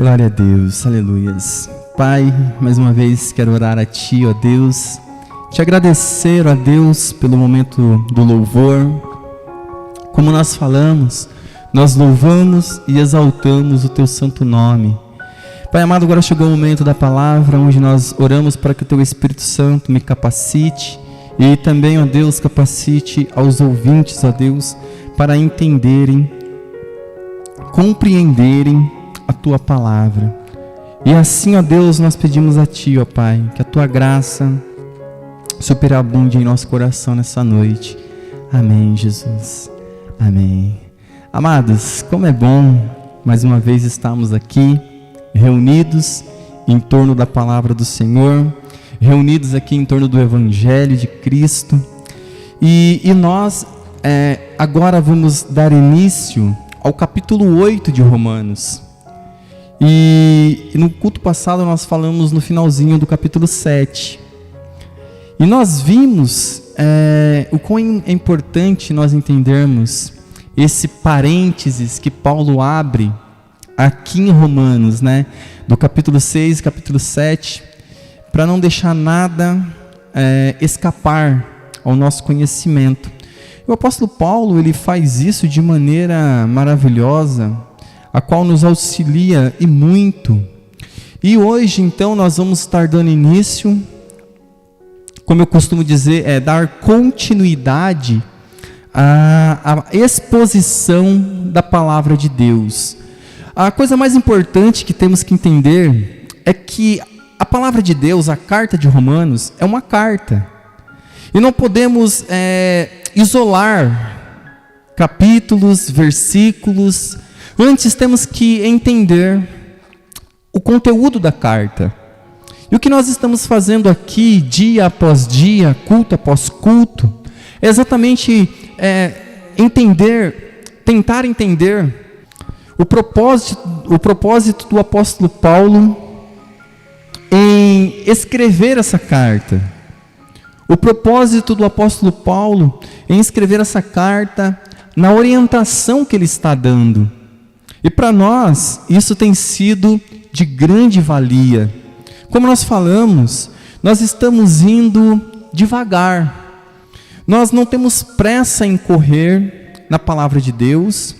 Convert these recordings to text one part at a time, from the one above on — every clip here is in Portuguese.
Glória a Deus, aleluias. Pai, mais uma vez quero orar a Ti, ó Deus, te agradecer, ó Deus, pelo momento do louvor. Como nós falamos, nós louvamos e exaltamos o Teu santo nome. Pai amado, agora chegou o momento da palavra, onde nós oramos para que o Teu Espírito Santo me capacite e também, ó Deus, capacite aos ouvintes, ó Deus, para entenderem, compreenderem a Tua palavra. E assim, ó Deus, nós pedimos a Ti, ó Pai, que a Tua graça superabunde em nosso coração nessa noite. Amém, Jesus. Amém. Amados, como é bom mais uma vez estarmos aqui reunidos em torno da palavra do Senhor, reunidos aqui em torno do Evangelho de Cristo. E nós agora vamos dar início ao capítulo 8 de Romanos. E no culto passado nós falamos no finalzinho do capítulo 7. E nós vimos o quão é importante nós entendermos esse parênteses que Paulo abre aqui em Romanos, né? Do capítulo 6, capítulo 7, para não deixar nada escapar ao nosso conhecimento. O apóstolo Paulo, ele faz isso de maneira maravilhosa, a qual nos auxilia e muito. E hoje, então, nós vamos estar dando início, como eu costumo dizer, dar continuidade à exposição da palavra de Deus. A coisa mais importante que temos que entender é que a palavra de Deus, a carta de Romanos, é uma carta. E não podemos isolar capítulos, versículos. Antes temos que entender o conteúdo da carta. E o que nós estamos fazendo aqui, dia após dia, culto após culto, é exatamente tentar entender o propósito do apóstolo Paulo em escrever essa carta. O propósito do apóstolo Paulo em escrever essa carta na orientação que ele está dando. E para nós, isso tem sido de grande valia. Como nós falamos, nós estamos indo devagar. Nós não temos pressa em correr na palavra de Deus,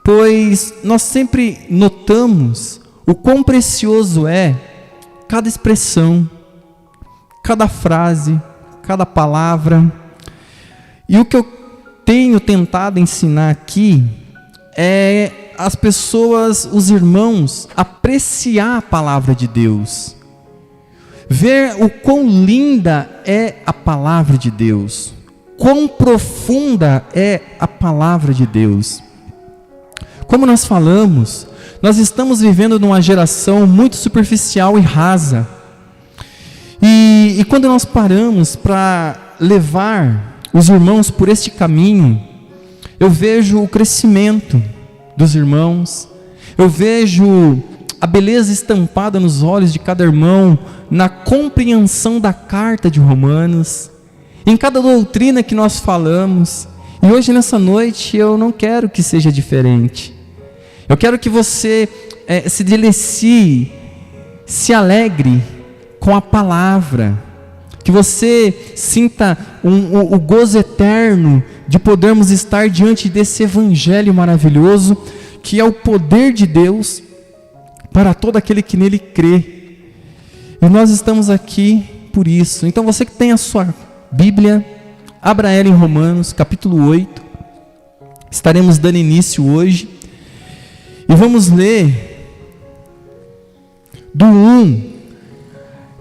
pois nós sempre notamos o quão precioso é cada expressão, cada frase, cada palavra. E o que eu tenho tentado ensinar aqui é as pessoas, os irmãos, apreciar a palavra de Deus, ver o quão linda é a palavra de Deus, quão profunda é a palavra de Deus. Como nós falamos, nós estamos vivendo numa geração muito superficial e rasa. E quando nós paramos para levar os irmãos por este caminho, eu vejo o crescimento dos irmãos, eu vejo a beleza estampada nos olhos de cada irmão, na compreensão da carta de Romanos, em cada doutrina que nós falamos. E hoje nessa noite eu não quero que seja diferente. Eu quero que você se delicie, se alegre com a palavra, que você sinta o gozo eterno de podermos estar diante desse evangelho maravilhoso, que é o poder de Deus para todo aquele que nele crê. E nós estamos aqui por isso. Então você que tem a sua Bíblia, abra ela em Romanos, capítulo 8. Estaremos dando início hoje. E vamos ler do 1,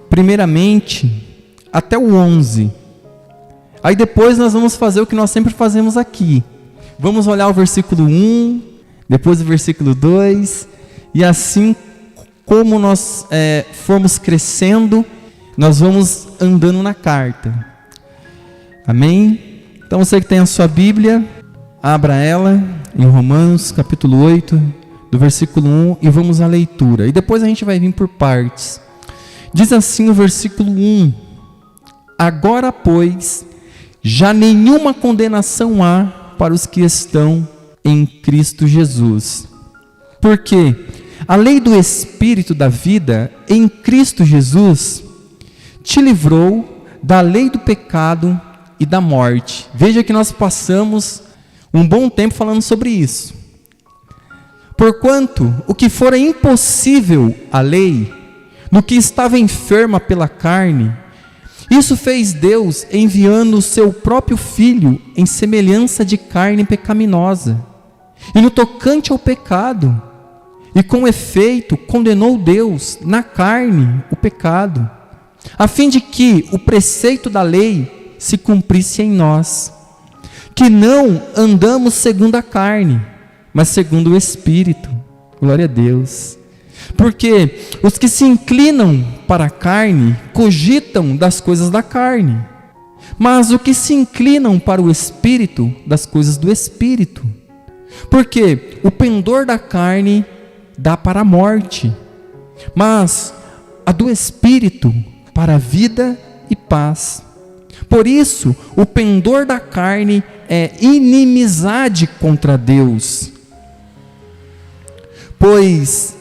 primeiramente, até o 11. Aí depois nós vamos fazer o que nós sempre fazemos aqui. Vamos olhar o versículo 1, depois o versículo 2, e assim como nós formos crescendo, nós vamos andando na carta. Amém? Então você que tem a sua Bíblia, abra ela em Romanos, capítulo 8, do versículo 1, e vamos à leitura. E depois a gente vai vir por partes. Diz assim o versículo 1: Agora, pois, já nenhuma condenação há para os que estão em Cristo Jesus. Porque a lei do Espírito da vida em Cristo Jesus te livrou da lei do pecado e da morte. Veja que nós passamos um bom tempo falando sobre isso. Porquanto o que fora impossível à lei, no que estava enferma pela carne, isso fez Deus enviando o seu próprio Filho em semelhança de carne pecaminosa, e no tocante ao pecado, e com efeito condenou Deus na carne o pecado, a fim de que o preceito da lei se cumprisse em nós, que não andamos segundo a carne, mas segundo o Espírito. Glória a Deus. Porque os que se inclinam para a carne cogitam das coisas da carne, mas os que se inclinam para o Espírito, das coisas do Espírito. Porque o pendor da carne dá para a morte, mas a do Espírito para a vida e paz. Por isso, o pendor da carne é inimizade contra Deus, pois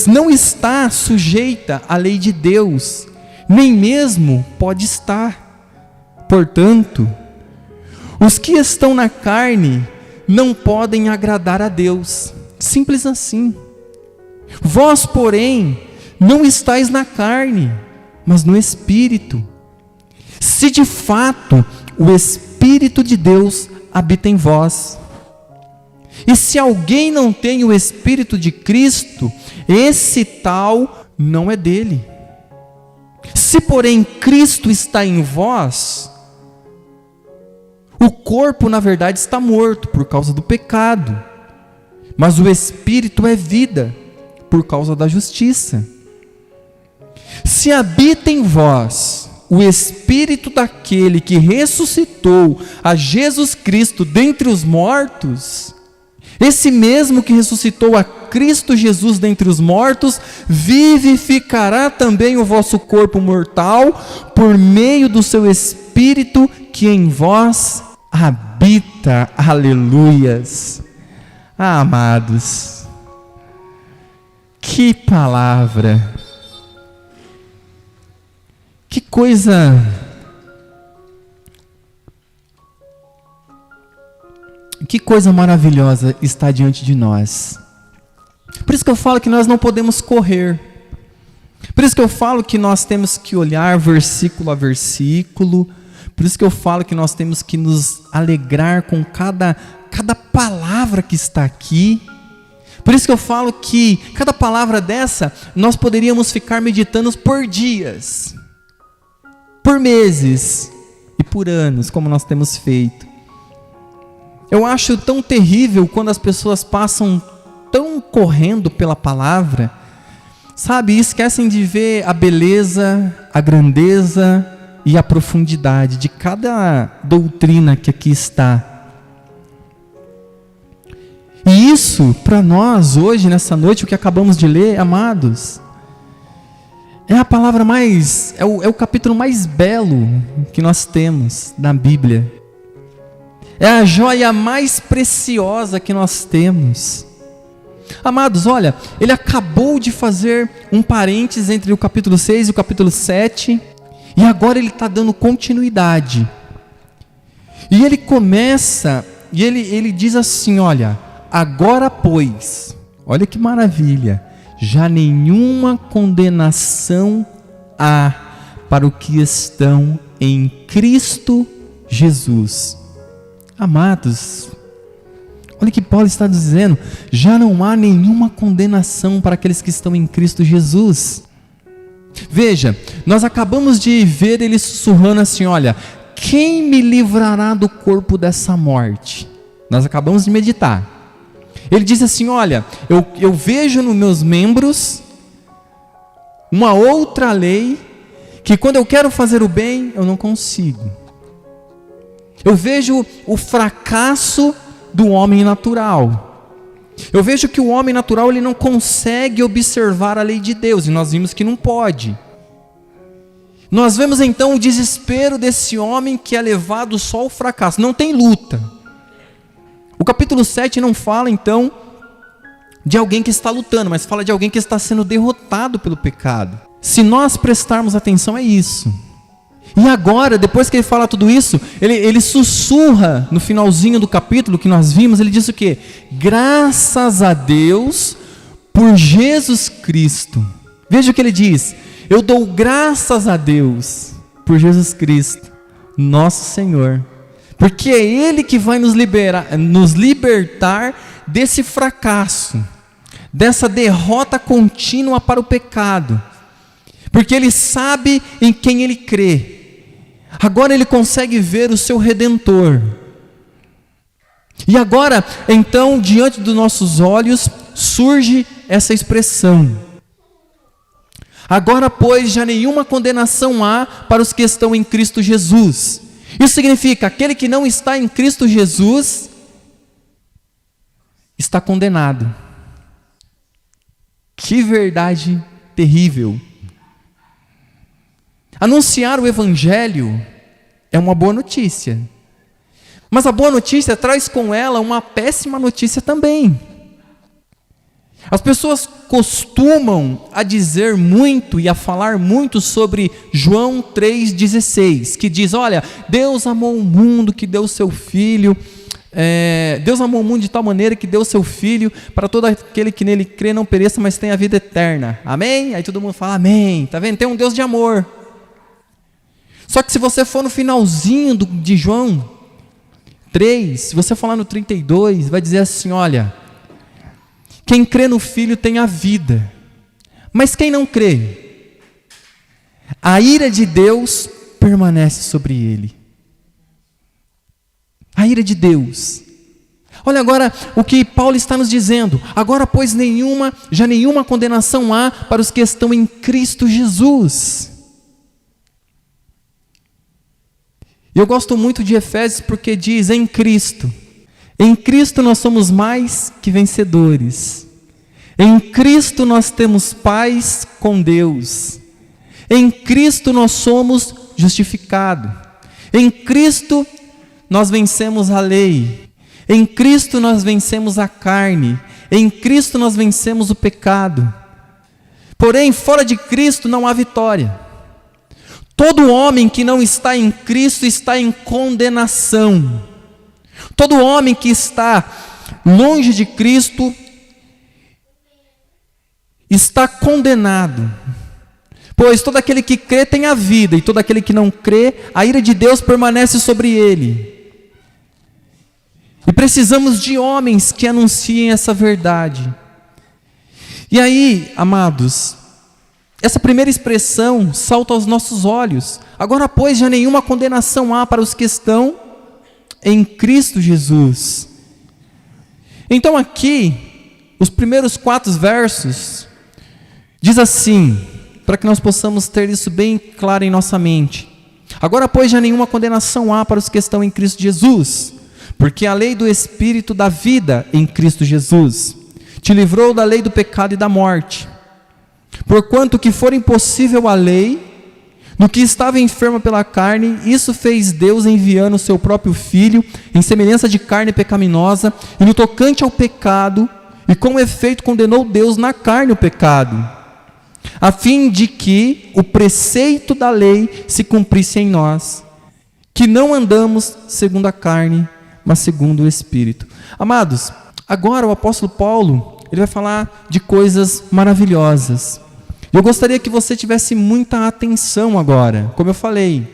não está sujeita à lei de Deus, nem mesmo pode estar. Portanto, os que estão na carne não podem agradar a Deus. Simples assim. Vós, porém, não estáis na carne, mas no Espírito. Se de fato o Espírito de Deus habita em vós. E se alguém não tem o Espírito de Cristo, esse tal não é dele. Se porém Cristo está em vós, o corpo na verdade está morto por causa do pecado, mas o Espírito é vida por causa da justiça. Se habita em vós o Espírito daquele que ressuscitou a Jesus Cristo dentre os mortos, esse mesmo que ressuscitou a Cristo Jesus dentre os mortos, vivificará também o vosso corpo mortal, por meio do seu Espírito que em vós habita. Aleluias. Ah, amados, que palavra, que coisa maravilhosa está diante de nós. Por isso que eu falo que nós não podemos correr. Por isso que eu falo que nós temos que olhar versículo a versículo. Por isso que eu falo que nós temos que nos alegrar com cada palavra que está aqui. Por isso que eu falo que cada palavra dessa nós poderíamos ficar meditando por dias, por meses e por anos, como nós temos feito. Eu acho tão terrível quando as pessoas passam tão correndo pela palavra, sabe, e esquecem de ver a beleza, a grandeza e a profundidade de cada doutrina que aqui está. E isso, para nós, hoje, nessa noite, o que acabamos de ler, amados, é a palavra mais, é o capítulo mais belo que nós temos na Bíblia. É a joia mais preciosa que nós temos. Amados, olha, ele acabou de fazer um parênteses entre o capítulo 6 e o capítulo 7, e agora ele está dando continuidade. E ele começa, e ele diz assim, olha, agora pois, olha que maravilha, já nenhuma condenação há para os que estão em Cristo Jesus. Amados, olha o que Paulo está dizendo, já não há nenhuma condenação para aqueles que estão em Cristo Jesus. Veja, nós acabamos de ver ele sussurrando assim, olha, quem me livrará do corpo dessa morte? Nós acabamos de meditar. Ele diz assim, olha, eu vejo nos meus membros uma outra lei, que quando eu quero fazer o bem, eu não consigo. Eu vejo o fracasso do homem natural. Eu vejo que o homem natural ele não consegue observar a lei de Deus, e nós vimos que não pode. Nós vemos então o desespero desse homem que é levado só ao fracasso, não tem luta. O capítulo 7 não fala então de alguém que está lutando, mas fala de alguém que está sendo derrotado pelo pecado. Se nós prestarmos atenção, é isso. E agora, depois que ele fala tudo isso, ele sussurra no finalzinho do capítulo que nós vimos, ele diz o quê? Graças a Deus por Jesus Cristo. Veja o que ele diz: eu dou graças a Deus por Jesus Cristo, nosso Senhor, porque é Ele que vai nos libertar desse fracasso, dessa derrota contínua para o pecado, porque Ele sabe em quem Ele crê. Agora Ele consegue ver o seu Redentor. E agora, então, diante dos nossos olhos, surge essa expressão: agora, pois, já nenhuma condenação há para os que estão em Cristo Jesus. Isso significa, aquele que não está em Cristo Jesus está condenado. Que verdade terrível! Anunciar o Evangelho é uma boa notícia, mas a boa notícia traz com ela uma péssima notícia também. As pessoas costumam a dizer muito e a falar muito sobre João 3,16, que diz: olha, Deus amou o mundo que deu o seu Filho, Deus amou o mundo de tal maneira que deu o seu Filho, para todo aquele que nele crê não pereça, mas tenha a vida eterna. Amém? Aí todo mundo fala amém, tá vendo? Tem um Deus de amor. Só que se você for no finalzinho de João 3, se você falar no 32, vai dizer assim: olha, quem crê no Filho tem a vida, mas quem não crê, a ira de Deus permanece sobre ele. A ira de Deus. Olha agora o que Paulo está nos dizendo: agora, pois, já nenhuma condenação há para os que estão em Cristo Jesus. Eu gosto muito de Efésios porque diz: em Cristo nós somos mais que vencedores. Em Cristo nós temos paz com Deus. Em Cristo nós somos justificados. Em Cristo nós vencemos a lei. Em Cristo nós vencemos a carne. Em Cristo nós vencemos o pecado. Porém, fora de Cristo não há vitória. Todo homem que não está em Cristo está em condenação. Todo homem que está longe de Cristo está condenado. Pois todo aquele que crê tem a vida, e todo aquele que não crê, a ira de Deus permanece sobre ele. E precisamos de homens que anunciem essa verdade. E aí, amados, essa primeira expressão salta aos nossos olhos: agora, pois, já nenhuma condenação há para os que estão em Cristo Jesus. Então aqui, os primeiros 4 versos, diz assim, para que nós possamos ter isso bem claro em nossa mente: agora, pois, já nenhuma condenação há para os que estão em Cristo Jesus, porque a lei do Espírito da vida em Cristo Jesus te livrou da lei do pecado e da morte. Porquanto que for impossível a lei, no que estava enferma pela carne, isso fez Deus enviando o seu próprio Filho, em semelhança de carne pecaminosa, e no tocante ao pecado, e com efeito condenou Deus na carne o pecado, a fim de que o preceito da lei se cumprisse em nós, que não andamos segundo a carne, mas segundo o Espírito. Amados, agora o apóstolo Paulo, ele vai falar de coisas maravilhosas. Eu gostaria que você tivesse muita atenção agora, como eu falei.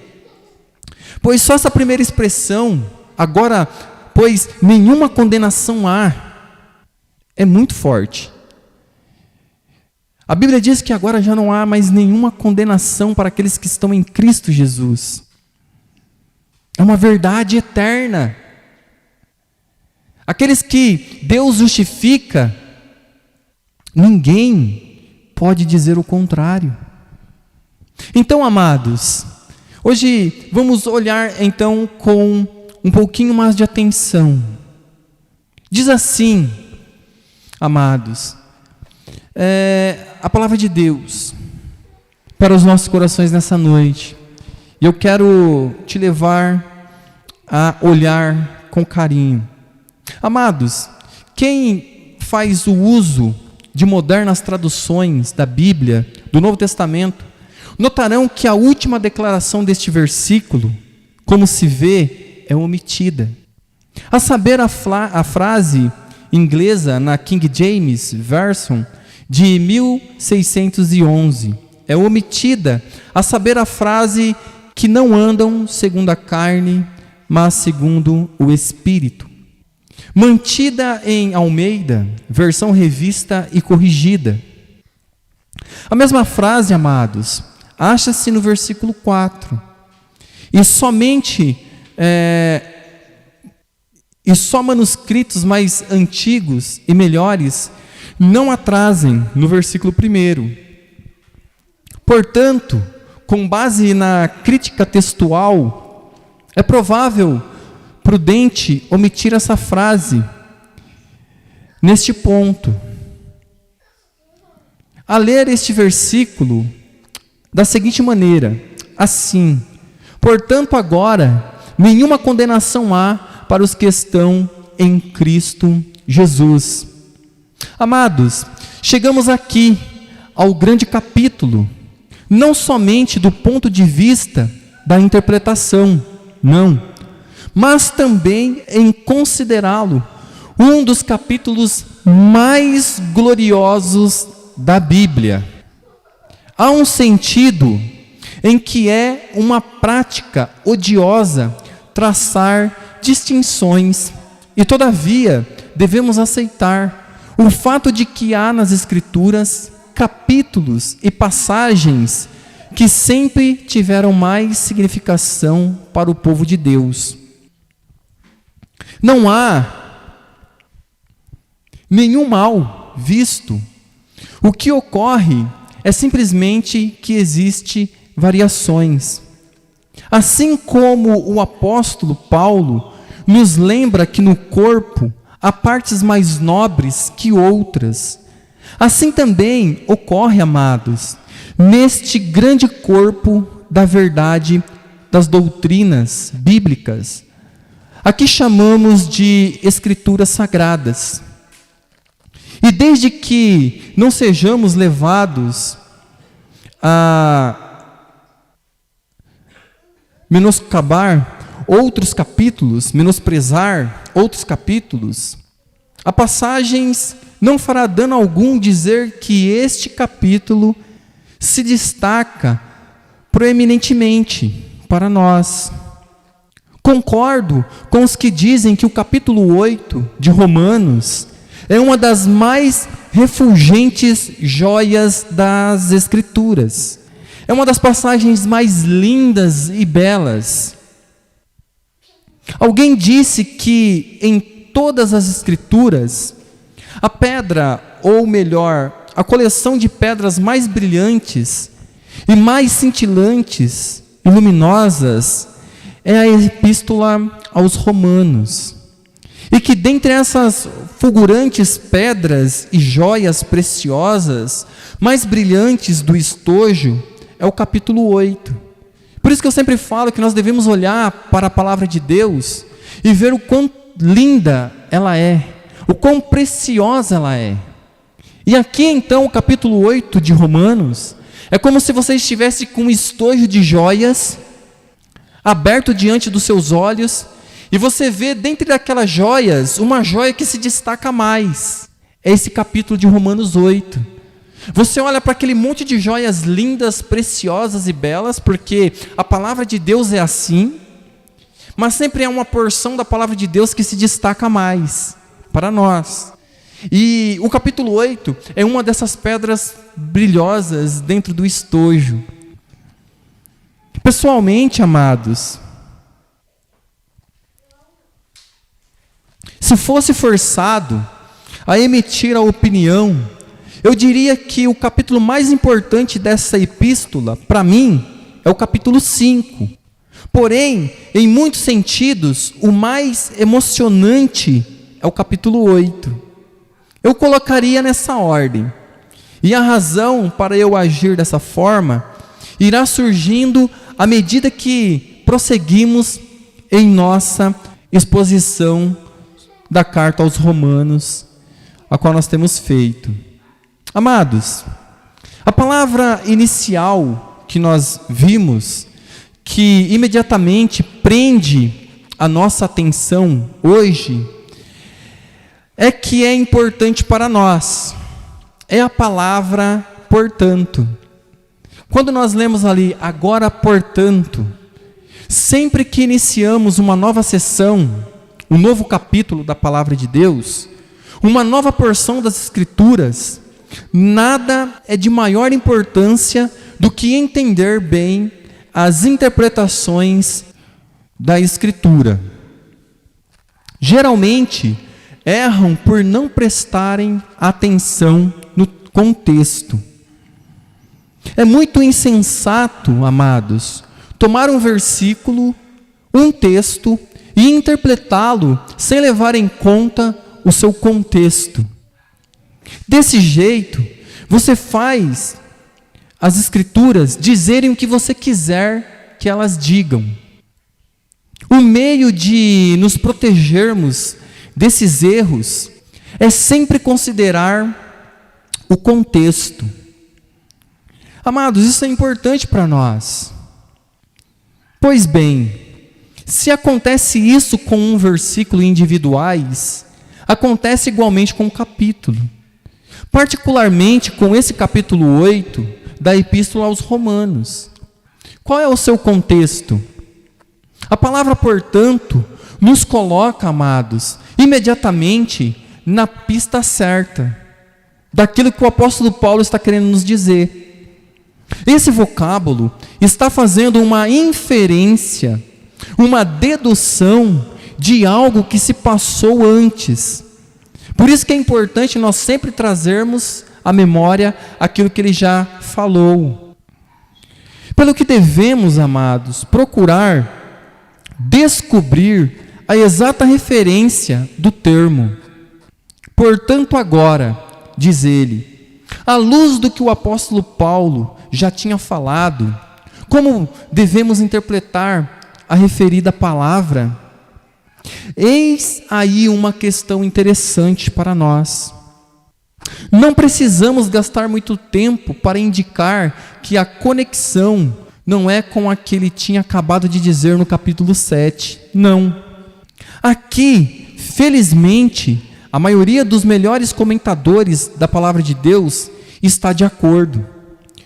Pois só essa primeira expressão, agora, pois nenhuma condenação há, é muito forte. A Bíblia diz que agora já não há mais nenhuma condenação para aqueles que estão em Cristo Jesus. É uma verdade eterna. Aqueles que Deus justifica, ninguém pode dizer o contrário. Então, amados, hoje vamos olhar então com um pouquinho mais de atenção. Diz assim, amados, a palavra de Deus para os nossos corações nessa noite. E eu quero te levar a olhar com carinho. Amados, quem faz o uso de modernas traduções da Bíblia, do Novo Testamento, notarão que a última declaração deste versículo, como se vê, é omitida. A saber, a frase inglesa na King James Version de 1611 é omitida, a saber, a frase que não andam segundo a carne, mas segundo o Espírito. Mantida em Almeida, versão revista e corrigida. A mesma frase, amados, acha-se no versículo 4. E só manuscritos mais antigos e melhores não a trazem no versículo 1. Portanto, com base na crítica textual, é provável, prudente, omitir essa frase neste ponto. A ler este versículo da seguinte maneira, assim: portanto, agora, nenhuma condenação há para os que estão em Cristo Jesus. Amados, chegamos aqui ao grande capítulo, não somente do ponto de vista da interpretação, não, mas também em considerá-lo um dos capítulos mais gloriosos da Bíblia. Há um sentido em que é uma prática odiosa traçar distinções, e todavia devemos aceitar o fato de que há nas Escrituras capítulos e passagens que sempre tiveram mais significação para o povo de Deus. Não há nenhum mal visto. O que ocorre é simplesmente que existe variações. Assim como o apóstolo Paulo nos lembra que no corpo há partes mais nobres que outras, assim também ocorre, amados, neste grande corpo da verdade das doutrinas bíblicas. Aqui chamamos de Escrituras Sagradas. E desde que não sejamos levados a menosprezar outros capítulos, há passagens, não fará dano algum dizer que este capítulo se destaca proeminentemente para nós. Concordo com os que dizem que o capítulo 8 de Romanos é uma das mais refulgentes joias das Escrituras. É uma das passagens mais lindas e belas. Alguém disse que em todas as Escrituras, a pedra, ou melhor, a coleção de pedras mais brilhantes e mais cintilantes e luminosas é a Epístola aos Romanos. E que dentre essas fulgurantes pedras e joias preciosas, mais brilhantes do estojo, é o capítulo 8. Por isso que eu sempre falo que nós devemos olhar para a palavra de Deus e ver o quão linda ela é, o quão preciosa ela é. E aqui então o capítulo 8 de Romanos é como se você estivesse com um estojo de joias aberto diante dos seus olhos, e você vê dentre aquelas joias uma joia que se destaca mais. É esse capítulo de Romanos 8. Você olha para aquele monte de joias lindas, preciosas e belas, porque a palavra de Deus é assim, mas sempre há uma porção da palavra de Deus que se destaca mais para nós. E o capítulo 8 é uma dessas pedras brilhosas dentro do estojo. Pessoalmente, amados, se fosse forçado a emitir a opinião, eu diria que o capítulo mais importante dessa epístola, para mim, é o capítulo 5. Porém, em muitos sentidos, o mais emocionante é o capítulo 8. Eu colocaria nessa ordem. E a razão para eu agir dessa forma irá surgindo à medida que prosseguimos em nossa exposição da carta aos Romanos, a qual nós temos feito. Amados, a palavra inicial que nós vimos, que imediatamente prende a nossa atenção hoje, é que é importante para nós. É a palavra portanto. Quando nós lemos ali, agora portanto, sempre que iniciamos uma nova sessão, um novo capítulo da palavra de Deus, uma nova porção das Escrituras, nada é de maior importância do que entender bem as interpretações da Escritura. Geralmente, erram por não prestarem atenção no contexto. É muito insensato, amados, tomar um versículo, um texto, e interpretá-lo sem levar em conta o seu contexto. Desse jeito, você faz as Escrituras dizerem o que você quiser que elas digam. O meio de nos protegermos desses erros é sempre considerar o contexto. Amados, isso é importante para nós. Pois bem, se acontece isso com um versículo individuais, acontece igualmente com o capítulo. Particularmente com esse capítulo 8 da Epístola aos Romanos. Qual é o seu contexto? A palavra, portanto, nos coloca, amados, imediatamente na pista certa daquilo que o apóstolo Paulo está querendo nos dizer. Esse vocábulo está fazendo uma inferência, uma dedução de algo que se passou antes. Por isso que é importante nós sempre trazermos à memória aquilo que ele já falou. Pelo que devemos, amados, procurar descobrir a exata referência do termo. Portanto, agora, diz ele, à luz do que o apóstolo Paulo já tinha falado, como devemos interpretar a referida palavra? Eis aí uma questão interessante para nós. Não precisamos gastar muito tempo para indicar que a conexão não é com a que ele tinha acabado de dizer no capítulo 7. Não. Aqui, felizmente, a maioria dos melhores comentadores da palavra de Deus está de acordo.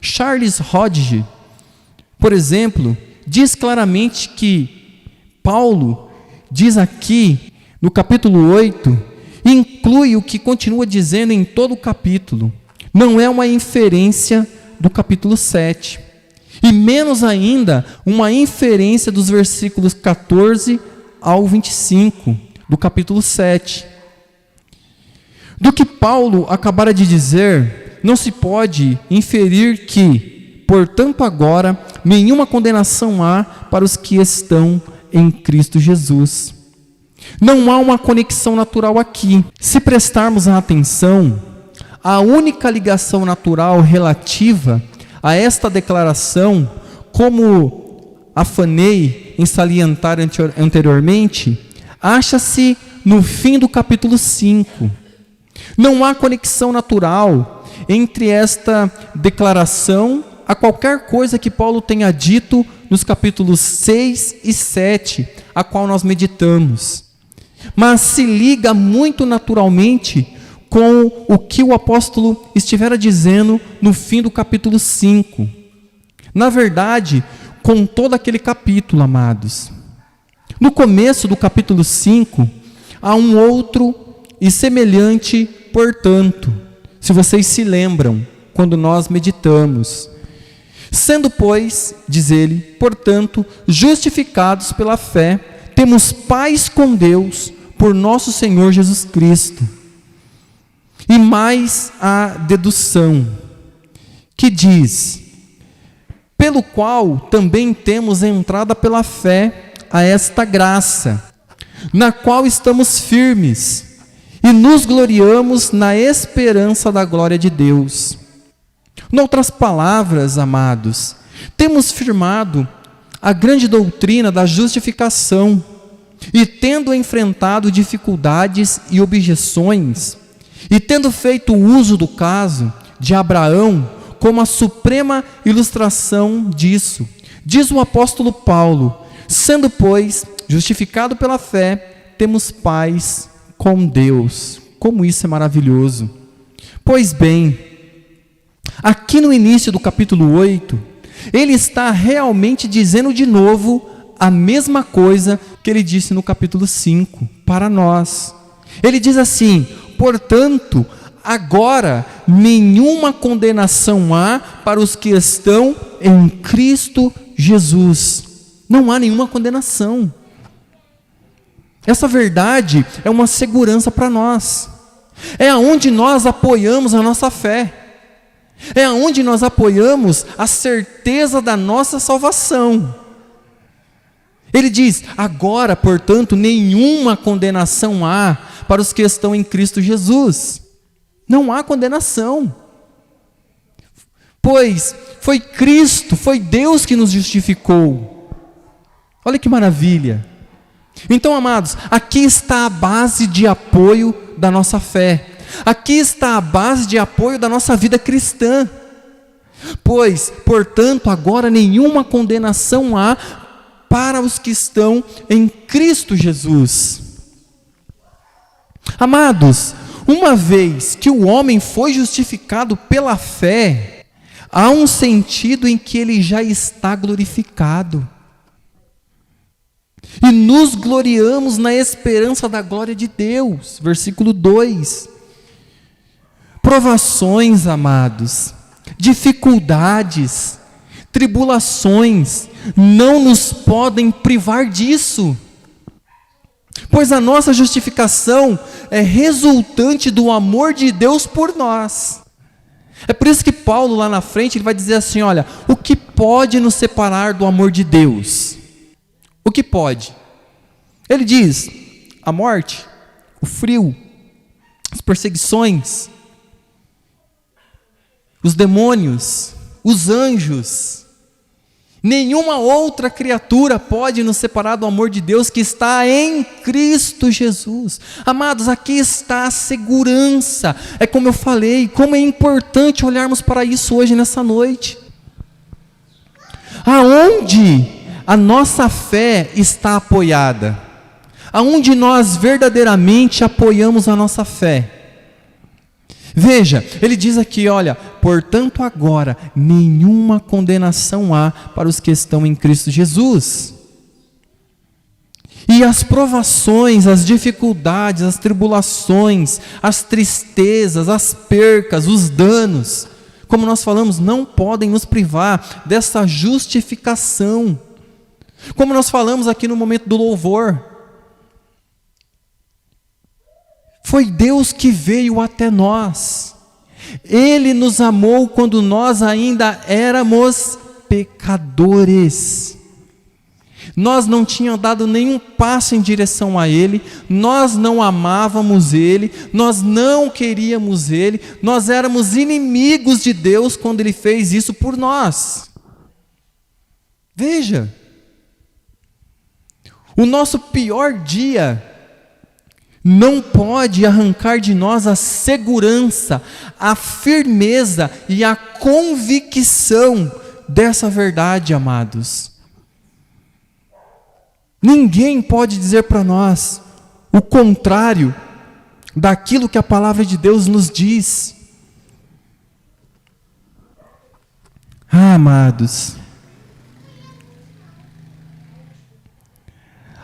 Charles Hodge, por exemplo, diz claramente que Paulo diz aqui no capítulo 8, inclui o que continua dizendo em todo o capítulo. Não é uma inferência do capítulo 7. E menos ainda uma inferência dos versículos 14 ao 25 do capítulo 7. Do que Paulo acabara de dizer, não se pode inferir que, portanto agora, nenhuma condenação há para os que estão em Cristo Jesus. Não há uma conexão natural aqui. Se prestarmos atenção, a única ligação natural relativa a esta declaração, como afanei em salientar anteriormente, acha-se no fim do capítulo 5. Não há conexão natural entre esta declaração a qualquer coisa que Paulo tenha dito nos capítulos 6 e 7, a qual nós meditamos. Mas se liga muito naturalmente com o que o apóstolo estivera dizendo no fim do capítulo 5. Na verdade, com todo aquele capítulo, amados. No começo do capítulo 5, há um outro e semelhante, portanto, se vocês se lembram, quando nós meditamos. Sendo, pois, diz ele, portanto, justificados pela fé, temos paz com Deus por nosso Senhor Jesus Cristo. E mais a dedução, que diz, pelo qual também temos entrada pela fé a esta graça, na qual estamos firmes, e nos gloriamos na esperança da glória de Deus. Noutras palavras, amados, temos firmado a grande doutrina da justificação, e tendo enfrentado dificuldades e objeções, E tendo feito uso do caso de Abraão como a suprema ilustração disso, diz o apóstolo Paulo: sendo, pois, justificado pela fé, temos paz com Deus. Como isso é maravilhoso! Pois bem, aqui no início do capítulo 8, ele está realmente dizendo de novo a mesma coisa que ele disse no capítulo 5 para nós. Ele diz assim: portanto, agora nenhuma condenação há para os que estão em Cristo Jesus. Não há nenhuma condenação. Essa verdade é uma segurança para nós. É aonde nós apoiamos a nossa fé. É aonde nós apoiamos a certeza da nossa salvação. Ele diz: agora, portanto, nenhuma condenação há para os que estão em Cristo Jesus. Não há condenação. Pois foi Cristo, foi Deus que nos justificou. Olha que maravilha. Então, amados, aqui está a base de apoio da nossa fé. Aqui está a base de apoio da nossa vida cristã. Pois, portanto, agora nenhuma condenação há para os que estão em Cristo Jesus. Amados, uma vez que o homem foi justificado pela fé, há um sentido em que ele já está glorificado. E nos gloriamos na esperança da glória de Deus. Versículo 2. Provações, amados, dificuldades, tribulações, não nos podem privar disso. Pois a nossa justificação é resultante do amor de Deus por nós. É por isso que Paulo lá na frente ele vai dizer assim: olha, o que pode nos separar do amor de Deus? O que pode? Ele diz: a morte, o frio, as perseguições, os demônios, os anjos. Nenhuma outra criatura pode nos separar do amor de Deus que está em Cristo Jesus. Amados, aqui está a segurança. É como eu falei, como é importante olharmos para isso hoje nessa noite. Aonde a nossa fé está apoiada? Aonde nós verdadeiramente apoiamos a nossa fé? Veja, ele diz aqui, olha, portanto agora nenhuma condenação há para os que estão em Cristo Jesus. E as provações, as dificuldades, as tribulações, as tristezas, as percas, os danos, como nós falamos, não podem nos privar dessa justificação. Como nós falamos aqui no momento do louvor, foi Deus que veio até nós. Ele nos amou quando nós ainda éramos pecadores. Nós não tínhamos dado nenhum passo em direção a Ele, nós não amávamos Ele, nós não queríamos Ele, nós éramos inimigos de Deus quando Ele fez isso por nós. Veja, o nosso pior dia não pode arrancar de nós a segurança, a firmeza e a convicção dessa verdade, amados. Ninguém pode dizer para nós o contrário daquilo que a palavra de Deus nos diz. Amados,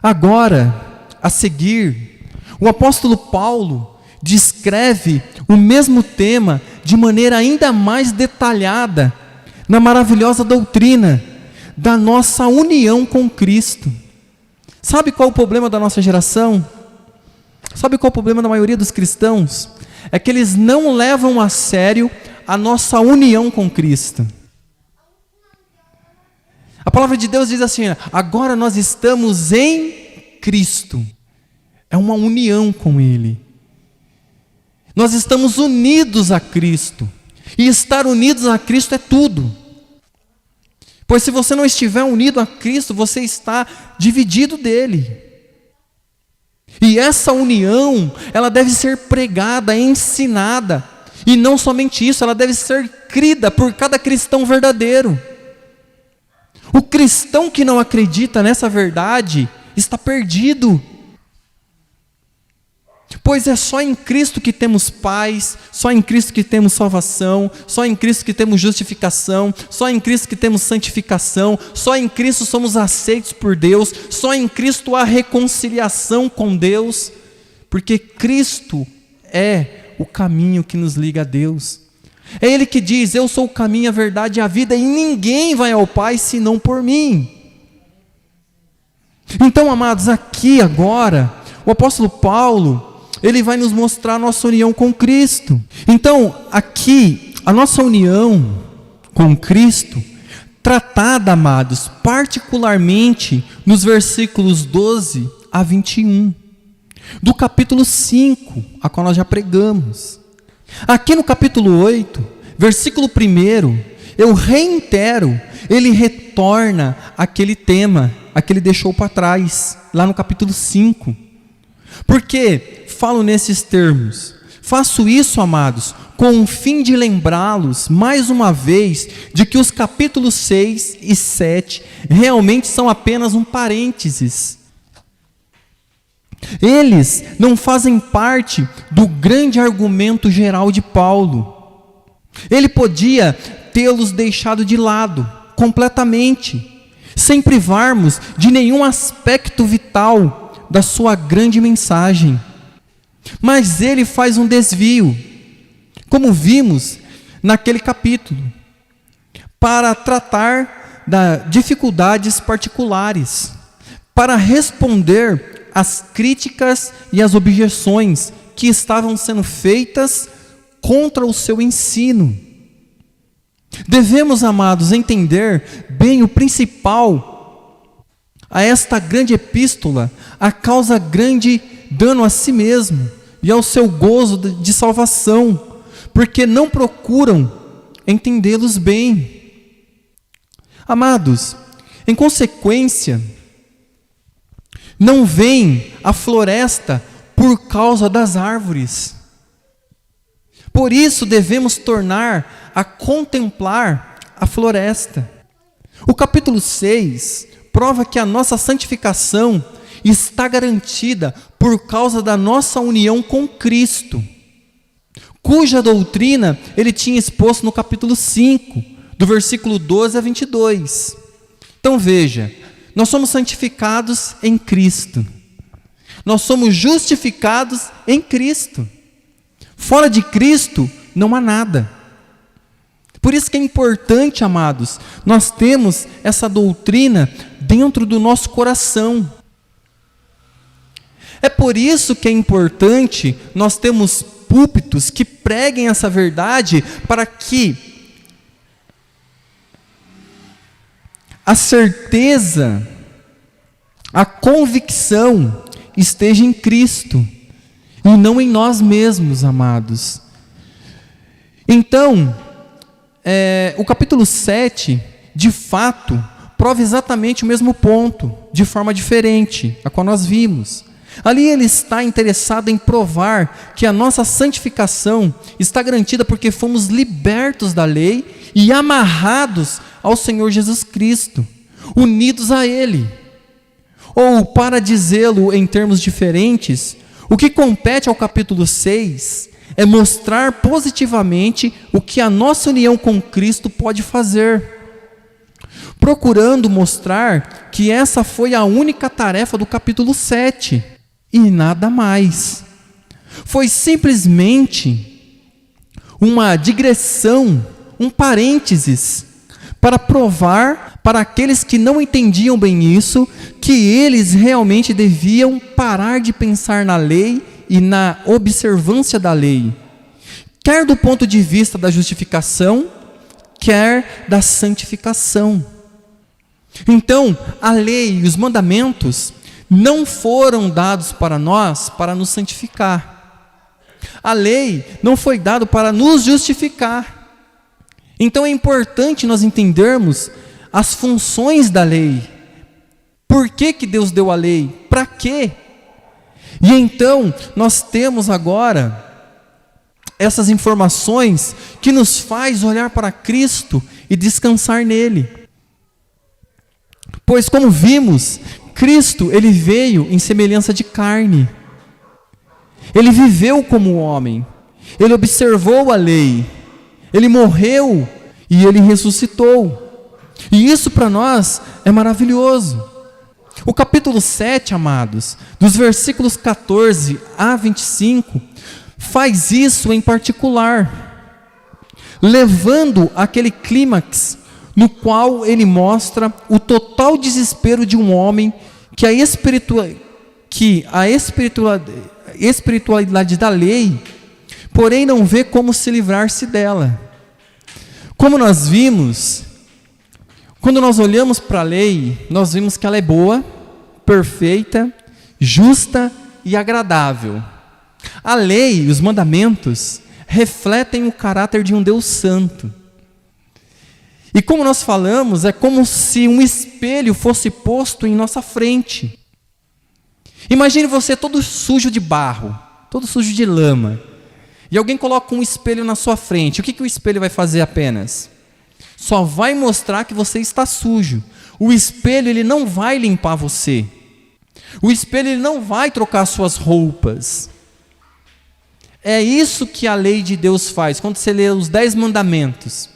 agora, a seguir, o apóstolo Paulo descreve o mesmo tema de maneira ainda mais detalhada na maravilhosa doutrina da nossa união com Cristo. Sabe qual é o problema da nossa geração? Sabe qual é o problema da maioria dos cristãos? É que eles não levam a sério a nossa união com Cristo. A palavra de Deus diz assim: agora nós estamos em Cristo. É uma união com Ele. Nós estamos unidos a Cristo. E estar unidos a Cristo é tudo. Pois se você não estiver unido a Cristo, você está dividido dele. E essa união, ela deve ser pregada, ensinada. E não somente isso, ela deve ser crida por cada cristão verdadeiro. O cristão que não acredita nessa verdade está perdido. Pois é só em Cristo que temos paz, só em Cristo que temos salvação, só em Cristo que temos justificação, só em Cristo que temos santificação, só em Cristo somos aceitos por Deus, só em Cristo há reconciliação com Deus, porque Cristo é o caminho que nos liga a Deus. É Ele que diz: eu sou o caminho, a verdade e a vida, e ninguém vai ao Pai senão por mim. Então, amados, aqui agora, o apóstolo Paulo, ele vai nos mostrar a nossa união com Cristo. Então, aqui, a nossa união com Cristo, tratada, amados, particularmente nos versículos 12 a 21, do capítulo 5, a qual nós já pregamos. Aqui no capítulo 8, versículo 1, eu reitero, ele retorna aquele tema, que ele deixou para trás, lá no capítulo 5. Porque falo nesses termos: faço isso, amados, com o fim de lembrá-los, mais uma vez, de que os capítulos 6 e 7 realmente são apenas um parênteses. Eles não fazem parte do grande argumento geral de Paulo. Ele podia tê-los deixado de lado, completamente, sem privarmos de nenhum aspecto vital da sua grande mensagem. Mas ele faz um desvio, como vimos naquele capítulo, para tratar das dificuldades particulares, para responder às críticas e às objeções que estavam sendo feitas contra o seu ensino. Devemos, amados, entender bem o principal a esta grande epístola, a causa grande dano a si mesmo e ao seu gozo de salvação, porque não procuram entendê-los bem. Amados, em consequência, não vem a floresta por causa das árvores. Por isso devemos tornar a contemplar a floresta. O capítulo 6 prova que a nossa santificação está garantida por causa da nossa união com Cristo, cuja doutrina ele tinha exposto no capítulo 5, do versículo 12 a 22. Então veja, nós somos santificados em Cristo, nós somos justificados em Cristo. Fora de Cristo não há nada. Por isso que é importante, amados, nós temos essa doutrina dentro do nosso coração. É por isso que é importante nós termos púlpitos que preguem essa verdade, para que a certeza, a convicção esteja em Cristo e não em nós mesmos, amados. Então, o capítulo 7, de fato, prova exatamente o mesmo ponto, de forma diferente, a qual nós vimos. Ali ele está interessado em provar que a nossa santificação está garantida porque fomos libertos da lei e amarrados ao Senhor Jesus Cristo, unidos a Ele. Ou, para dizê-lo em termos diferentes, o que compete ao capítulo 6 é mostrar positivamente o que a nossa união com Cristo pode fazer, procurando mostrar que essa foi a única tarefa do capítulo 7 e nada mais. Foi simplesmente uma digressão, um parênteses, para provar para aqueles que não entendiam bem isso, que eles realmente deviam parar de pensar na lei e na observância da lei, quer do ponto de vista da justificação, quer da santificação. Então, a lei e os mandamentos não foram dados para nós para nos santificar. A lei não foi dada para nos justificar. Então é importante nós entendermos as funções da lei. Por que que Deus deu a lei? Para quê? E então, nós temos agora essas informações que nos faz olhar para Cristo e descansar nele. Pois, como vimos, Cristo, ele veio em semelhança de carne. Ele viveu como homem. Ele observou a lei. Ele morreu e ele ressuscitou. E isso para nós é maravilhoso. O capítulo 7, amados, dos versículos 14 a 25, faz isso em particular, levando aquele clímax no qual ele mostra o total desespero de um homem que a espiritualidade da lei, porém não vê como se livrar-se dela. Como nós vimos, quando nós olhamos para a lei, nós vimos que ela é boa, perfeita, justa e agradável. A lei, os mandamentos, refletem o caráter de um Deus santo. E como nós falamos, é como se um espelho fosse posto em nossa frente. Imagine você todo sujo de barro, todo sujo de lama, e alguém coloca um espelho na sua frente. O que o espelho vai fazer apenas? Só vai mostrar que você está sujo. O espelho, ele não vai limpar você. O espelho, ele não vai trocar suas roupas. É isso que a lei de Deus faz. Quando você lê os 10 mandamentos,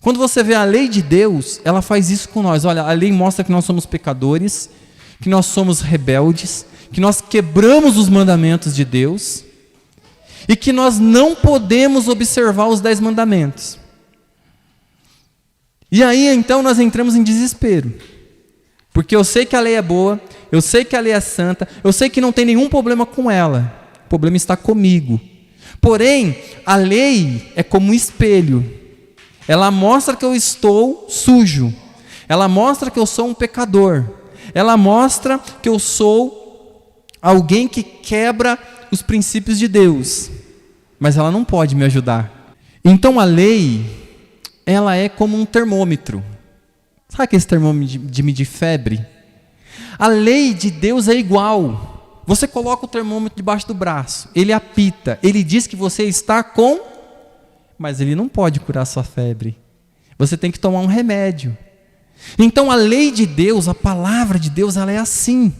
quando você vê a lei de Deus, ela faz isso com nós. Olha, a lei mostra que nós somos pecadores, que nós somos rebeldes, que nós quebramos os mandamentos de Deus e que nós não podemos observar os 10 mandamentos. E aí então nós entramos em desespero, porque eu sei que a lei é boa, eu sei que a lei é santa, eu sei que não tem nenhum problema com ela, o problema está comigo. Porém, a lei é como um espelho, ela mostra que eu estou sujo, ela mostra que eu sou um pecador, ela mostra que eu sou alguém que quebra os princípios de Deus, mas ela não pode me ajudar. Então a lei, ela é como um termômetro. Sabe aquele termômetro de medir febre? A lei de Deus é igual. Você coloca o termômetro debaixo do braço, ele apita, ele diz que você está com, mas ele não pode curar sua febre. Você tem que tomar um remédio. Então a lei de Deus, a palavra de Deus, ela é assim.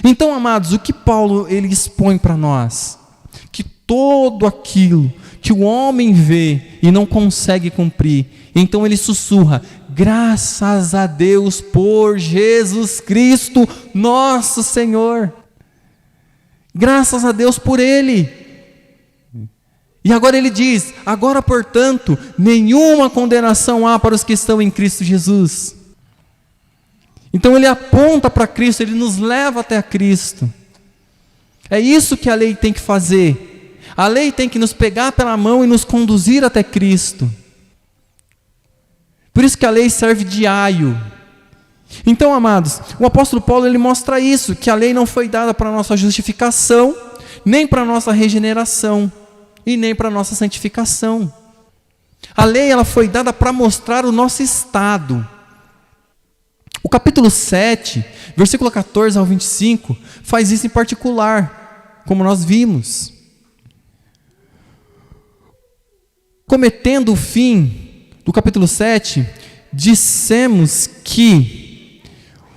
Então, amados, o que Paulo ele expõe para nós? Que todo aquilo que o homem vê e não consegue cumprir, então ele sussurra: graças a Deus por Jesus Cristo, nosso Senhor. Graças a Deus por Ele. E agora ele diz: agora, portanto, nenhuma condenação há para os que estão em Cristo Jesus. Então ele aponta para Cristo, ele nos leva até a Cristo. É isso que a lei tem que fazer. A lei tem que nos pegar pela mão e nos conduzir até Cristo. Por isso que a lei serve de aio. Então, amados, o apóstolo Paulo ele mostra isso, que a lei não foi dada para a nossa justificação, nem para a nossa regeneração, e nem para a nossa santificação. A lei ela foi dada para mostrar o nosso estado. O capítulo 7, versículo 14 ao 25, faz isso em particular, como nós vimos. Cometendo o fim do capítulo 7, dissemos que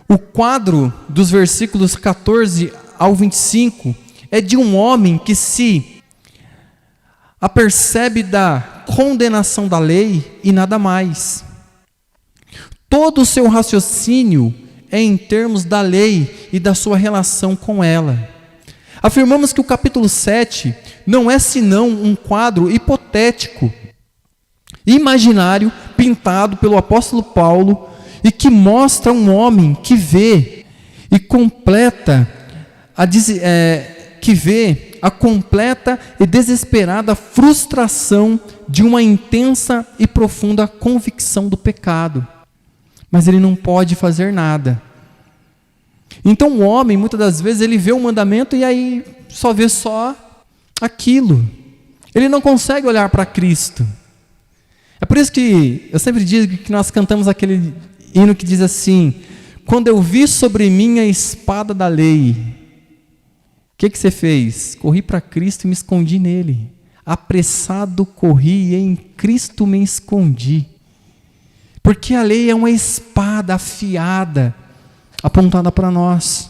o quadro dos versículos 14 ao 25 é de um homem que se apercebe da condenação da lei e nada mais. Todo o seu raciocínio é em termos da lei e da sua relação com ela. Afirmamos que o capítulo 7 não é senão um quadro hipotético, imaginário, pintado pelo apóstolo Paulo, e que mostra um homem que vê e completa a completa e desesperada frustração de uma intensa e profunda convicção do pecado. Mas ele não pode fazer nada. Então o homem, muitas das vezes, ele vê um mandamento e aí só vê só aquilo. Ele não consegue olhar para Cristo. É por isso que eu sempre digo que nós cantamos aquele hino que diz assim: quando eu vi sobre mim a espada da lei, que você fez? Corri para Cristo e me escondi nele. Apressado corri e em Cristo me escondi. Porque a lei é uma espada afiada, apontada para nós.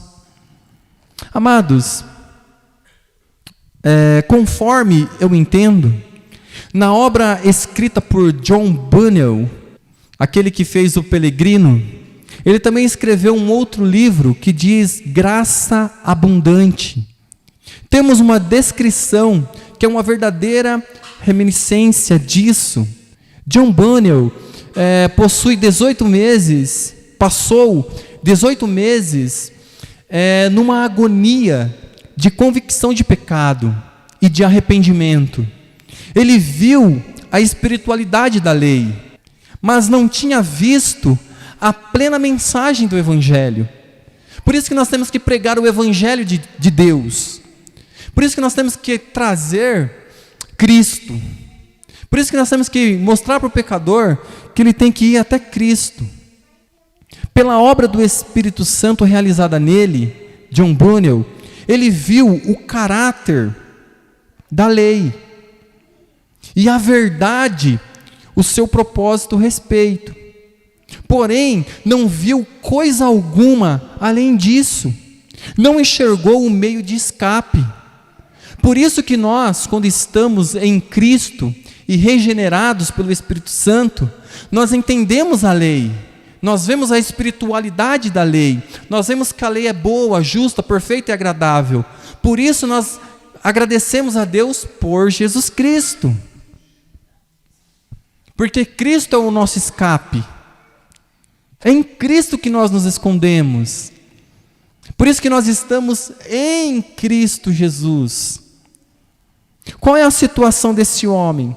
Amados, conforme eu entendo, na obra escrita por John Bunyan, aquele que fez o Peregrino, ele também escreveu um outro livro que diz Graça Abundante. Temos uma descrição que é uma verdadeira reminiscência disso. John Bunyan passou 18 meses numa agonia de convicção de pecado e de arrependimento. Ele viu a espiritualidade da lei, mas não tinha visto a plena mensagem do Evangelho. Por isso que nós temos que pregar o Evangelho de Deus. Por isso que nós temos que trazer Cristo. Por isso que nós temos que mostrar para o pecador que ele tem que ir até Cristo. Pela obra do Espírito Santo realizada nele, John Bunyan, ele viu o caráter da lei e a verdade, o seu propósito, respeito. Porém, não viu coisa alguma além disso. Não enxergou o meio de escape. Por isso que nós, quando estamos em Cristo e regenerados pelo Espírito Santo, nós entendemos a lei. Nós vemos a espiritualidade da lei. Nós vemos que a lei é boa, justa, perfeita e agradável. Por isso nós agradecemos a Deus por Jesus Cristo. Porque Cristo é o nosso escape. É em Cristo que nós nos escondemos. Por isso que nós estamos em Cristo Jesus. Qual é a situação desse homem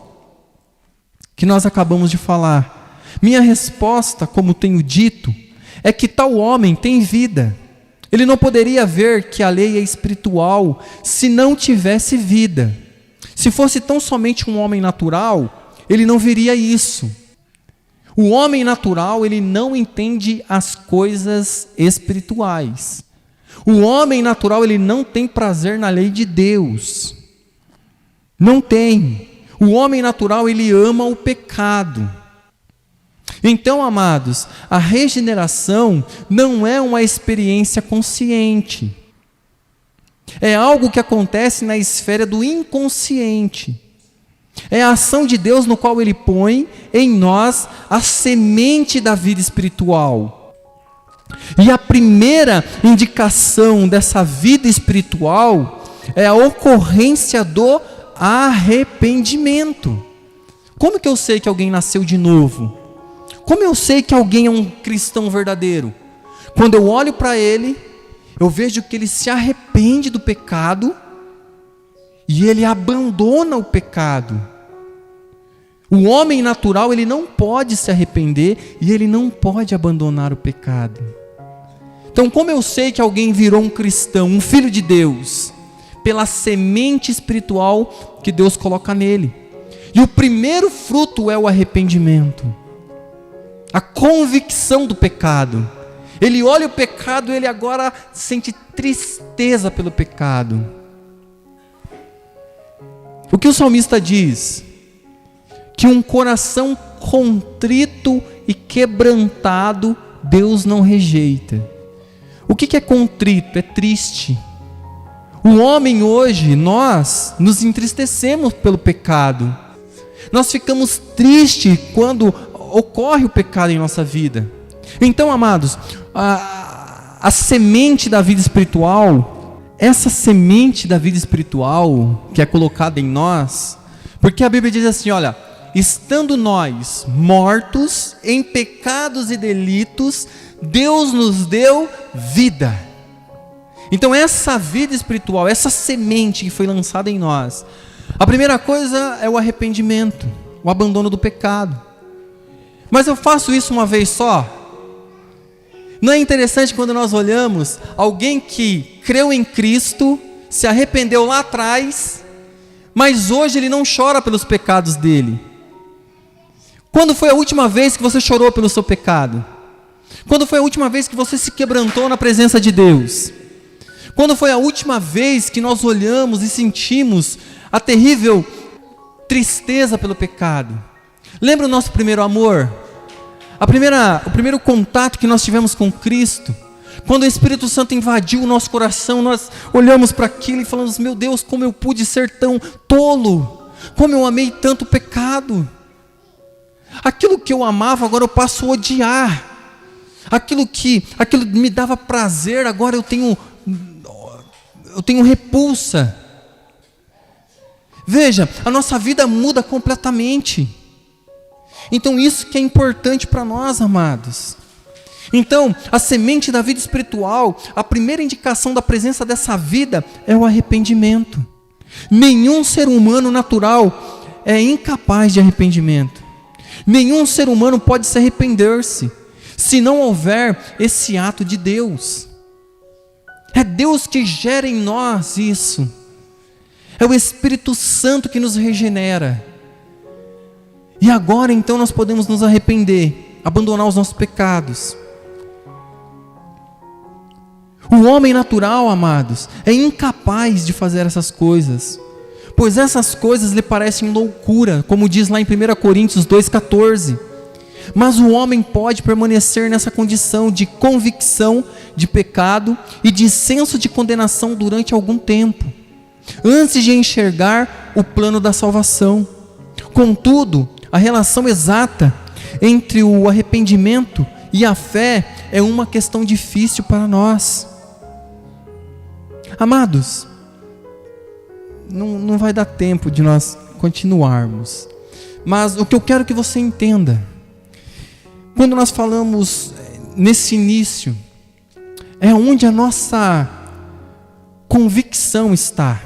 que nós acabamos de falar? Minha resposta, como tenho dito, é que tal homem tem vida. Ele não poderia ver que a lei é espiritual se não tivesse vida. Se fosse tão somente um homem natural, ele não veria isso. O homem natural, ele não entende as coisas espirituais. O homem natural, ele não tem prazer na lei de Deus. Não tem. O homem natural, ele ama o pecado. Então, amados, a regeneração não é uma experiência consciente. É algo que acontece na esfera do inconsciente. É a ação de Deus no qual Ele põe em nós a semente da vida espiritual. E a primeira indicação dessa vida espiritual é a ocorrência do arrependimento. Como que eu sei que alguém nasceu de novo? Como eu sei que alguém é um cristão verdadeiro? Quando eu olho para ele, eu vejo que ele se arrepende do pecado e ele abandona o pecado. O homem natural, ele não pode se arrepender e ele não pode abandonar o pecado. Então, como eu sei que alguém virou um cristão, um filho de Deus? Pela semente espiritual que Deus coloca nele. E o primeiro fruto é o arrependimento. A convicção do pecado. Ele olha o pecado e ele agora sente tristeza pelo pecado. O que o salmista diz? Que um coração contrito e quebrantado Deus não rejeita. O que é contrito? É triste. O homem hoje, nós nos entristecemos pelo pecado. Nós ficamos tristes quando ocorre o pecado em nossa vida. Então, amados, a semente da vida espiritual, essa semente da vida espiritual que é colocada em nós, porque a Bíblia diz assim, olha, estando nós mortos em pecados e delitos, Deus nos deu vida. Então essa vida espiritual, essa semente que foi lançada em nós, a primeira coisa é o arrependimento, o abandono do pecado. Mas eu faço isso uma vez só? Não é interessante quando nós olhamos alguém que creu em Cristo, se arrependeu lá atrás, mas hoje ele não chora pelos pecados dele? Quando foi a última vez que você chorou pelo seu pecado? Quando foi a última vez que você se quebrantou na presença de Deus? Quando foi a última vez que nós olhamos e sentimos a terrível tristeza pelo pecado? Lembra o nosso primeiro amor? O primeiro contato que nós tivemos com Cristo? Quando o Espírito Santo invadiu o nosso coração, nós olhamos para aquilo e falamos: meu Deus, como eu pude ser tão tolo, como eu amei tanto o pecado. Aquilo que eu amava, agora eu passo a odiar. Aquilo me dava prazer, agora eu tenho repulsa. Veja, a nossa vida muda completamente. Então isso que é importante para nós, amados. Então, a semente da vida espiritual, a primeira indicação da presença dessa vida é o arrependimento. Nenhum ser humano natural é incapaz de arrependimento. Nenhum ser humano pode se arrepender-se se não houver esse ato de Deus. É Deus que gera em nós isso. É o Espírito Santo que nos regenera. E agora então nós podemos nos arrepender, abandonar os nossos pecados. O homem natural, amados, é incapaz de fazer essas coisas, pois essas coisas lhe parecem loucura, como diz lá em 1 Coríntios 2,14. Mas o homem pode permanecer nessa condição de convicção de pecado e de senso de condenação durante algum tempo, antes de enxergar o plano da salvação. Contudo, a relação exata entre o arrependimento e a fé é uma questão difícil para nós. Amados, não vai dar tempo de nós continuarmos, mas o que eu quero que você entenda, quando nós falamos nesse início, é onde a nossa convicção está,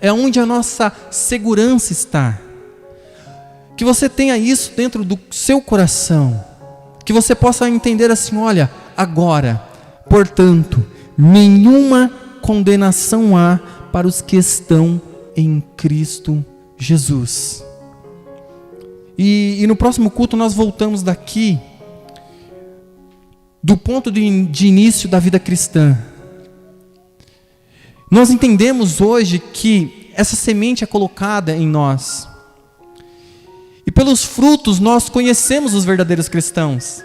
é onde a nossa segurança está. Que você tenha isso dentro do seu coração, que você possa entender assim: olha, agora, portanto, nenhuma condenação há para os que estão em Cristo Jesus. E no próximo culto nós voltamos daqui, do ponto de início da vida cristã. Nós entendemos hoje que essa semente é colocada em nós, e pelos frutos nós conhecemos os verdadeiros cristãos.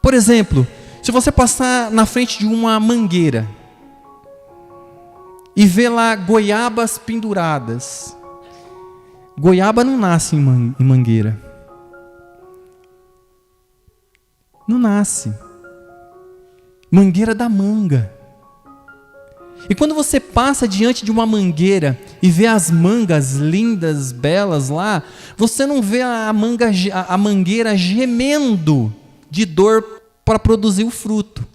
Por exemplo, se você passar na frente de uma mangueira e ver lá goiabas penduradas, goiaba não nasce em mangueira. Não nasce. Mangueira dá manga. E quando você passa diante de uma mangueira e vê as mangas lindas, belas lá, você não vê a mangueira gemendo de dor para produzir o fruto.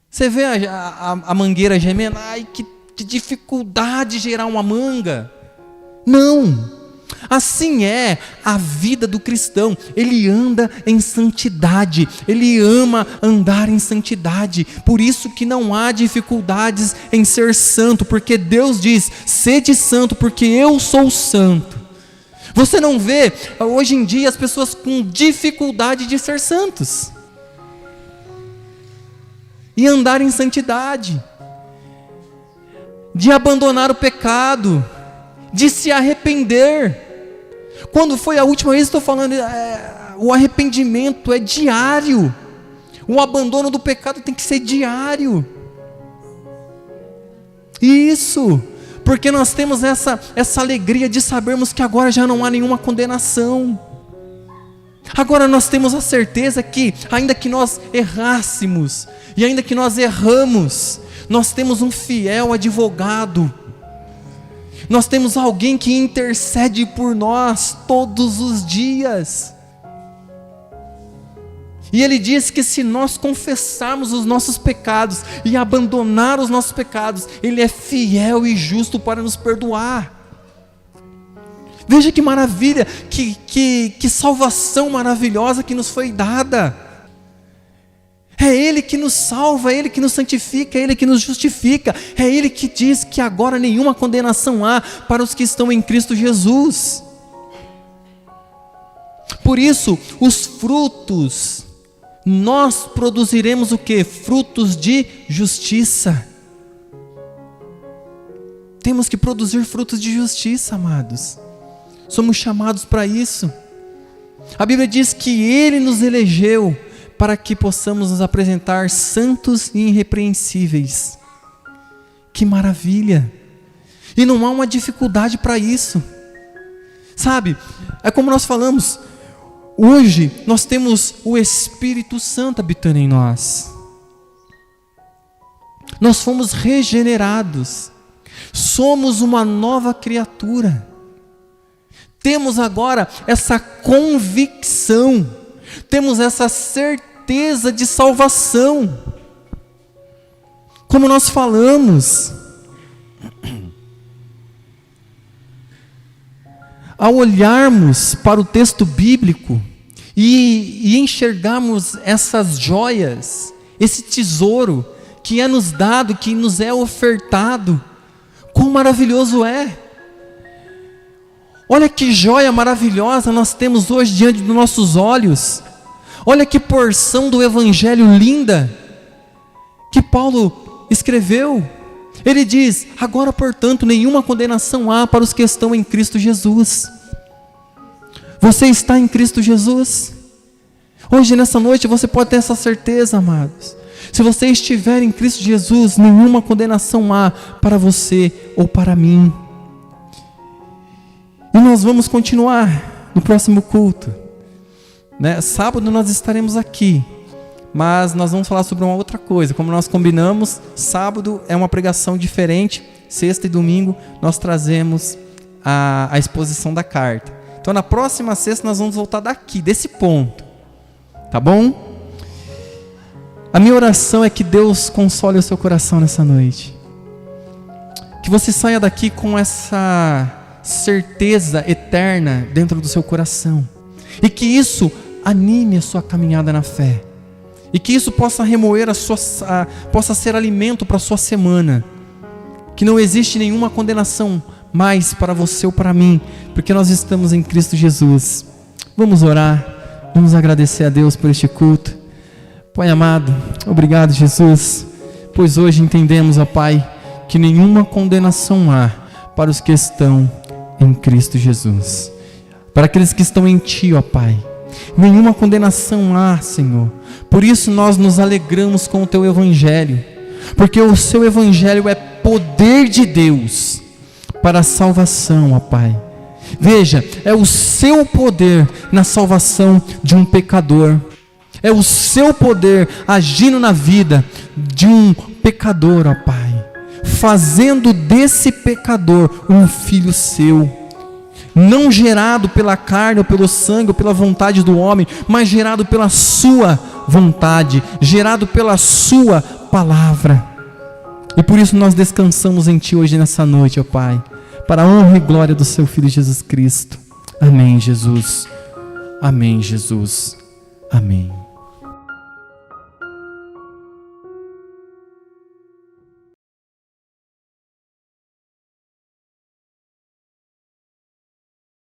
Você vê a mangueira gemendo: ai, que dificuldade de gerar uma manga. Não. Assim é a vida do cristão. Ele anda em santidade, ele ama andar em santidade. Por isso que não há dificuldades em ser santo, porque Deus diz: sede santo, porque eu sou santo. Você não vê hoje em dia as pessoas com dificuldade de ser santos e andar em santidade, de abandonar o pecado, de se arrepender. Quando foi a última vez? Estou falando, o arrependimento é diário. O abandono do pecado tem que ser diário. Isso, porque nós temos essa alegria de sabermos que agora já não há nenhuma condenação. Agora nós temos a certeza que, ainda que nós errássemos, e ainda que nós erramos, nós temos um fiel advogado. Nós temos alguém que intercede por nós todos os dias. E ele diz que se nós confessarmos os nossos pecados e abandonar os nossos pecados, ele é fiel e justo para nos perdoar. Veja que maravilha, que salvação maravilhosa que nos foi dada. É Ele que nos salva, é Ele que nos santifica, é Ele que nos justifica, é Ele que diz que agora nenhuma condenação há para os que estão em Cristo Jesus. Por isso, os frutos nós produziremos o quê? Frutos de justiça. Temos que produzir frutos de justiça, amados. Somos chamados para isso. A Bíblia diz que Ele nos elegeu para que possamos nos apresentar santos e irrepreensíveis. Que maravilha! E não há uma dificuldade para isso. Sabe, é como nós falamos, hoje nós temos o Espírito Santo habitando em nós. Nós fomos regenerados. Somos uma nova criatura. Temos agora essa convicção, temos essa certeza de salvação. Como nós falamos, ao olharmos para o texto bíblico e enxergarmos essas joias, esse tesouro que é nos dado, que nos é ofertado, quão maravilhoso é! Olha que joia maravilhosa nós temos hoje diante dos nossos olhos. Olha que porção do Evangelho linda que Paulo escreveu. Ele diz: agora, portanto, nenhuma condenação há para os que estão em Cristo Jesus. Você está em Cristo Jesus? Hoje, nessa noite, você pode ter essa certeza, amados. Se você estiver em Cristo Jesus, nenhuma condenação há para você ou para mim. E nós vamos continuar no próximo culto, né? Sábado nós estaremos aqui, mas nós vamos falar sobre uma outra coisa. Como nós combinamos, sábado é uma pregação diferente, sexta e domingo nós trazemos a exposição da carta. Então na próxima sexta nós vamos voltar daqui, desse ponto, tá bom? A minha oração é que Deus console o seu coração nessa noite, que você saia daqui com essa certeza eterna dentro do seu coração, e que isso anime a sua caminhada na fé, e que isso possa remover possa ser alimento para a sua semana, que não existe nenhuma condenação mais para você ou para mim, porque nós estamos em Cristo Jesus. Vamos orar, vamos agradecer a Deus por este culto. Pai amado, obrigado, Jesus, pois hoje entendemos, ó Pai, que nenhuma condenação há para os que estão em Cristo Jesus, para aqueles que estão em Ti, ó Pai, nenhuma condenação há, Senhor. Por isso nós nos alegramos com o Teu Evangelho, porque o Seu Evangelho é poder de Deus para a salvação, ó Pai. Veja, é o Seu poder na salvação de um pecador, é o Seu poder agindo na vida de um pecador, ó Pai, fazendo desse pecador um filho Seu, não gerado pela carne ou pelo sangue ou pela vontade do homem, mas gerado pela Sua vontade, gerado pela Sua palavra. E por isso nós descansamos em Ti hoje nessa noite, ó Pai, para a honra e glória do Seu Filho Jesus Cristo. Amém, Jesus. Amém, Jesus. Amém.